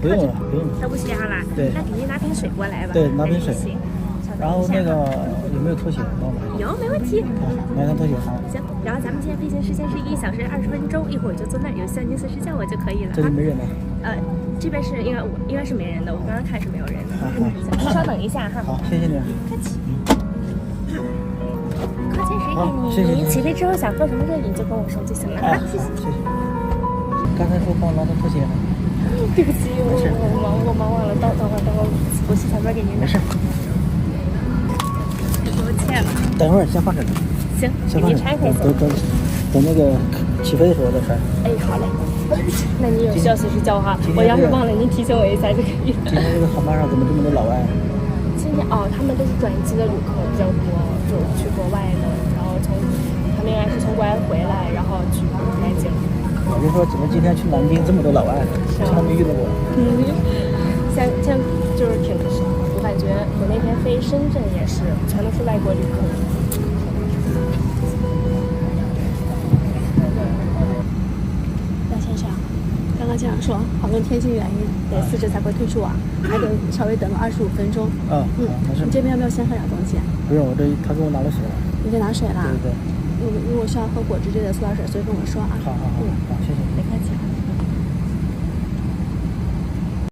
不用了，不用了。都不需要啦。对。那给你拿瓶水过来吧。对，拿瓶水。行。然后那个有没有拖鞋？帮我买。有，没问题。买双拖鞋好。行，然后咱们今天飞行时间是1小时20分钟，一会儿就坐那儿，有需要您随时叫我就可以了。这里没人吗？这边是应该是没人的，我刚刚看是没有人的。您稍等一下哈。好，谢谢你。客气。矿泉水给你。谢谢。你起飞之后想喝什么热饮就跟我说就行了哈。谢谢。谢谢。刚才说帮我拿的拖鞋。对不起，我忙完了，等会儿我去前面给您拿。没事。对不起了。等会儿先放这里。行，给您拆开一下。等那个起飞的时候再拆。哎，好嘞。那你有需要随时叫哈，我要是忘了您提醒我一下就可以了。今天这个航班上怎么这么多老外？今天他们都是转机的旅客比较多，就去国外的，然后他们应该是从国外回来，然后去南京。我就说怎么今天去南京这么多老外，从来没遇到过。像就是挺，我感觉我那天飞深圳也是，全都是外国旅客。刚刚机长说，好多天气原因，得4时才会退出啊，还得稍微等了25分钟。没事。你这边要不要先喝点东西？不用，他给我拿了水了。你给拿水了？对。如果需要喝果汁之类的塑料水，随时跟我说啊。好，谢谢。没客气。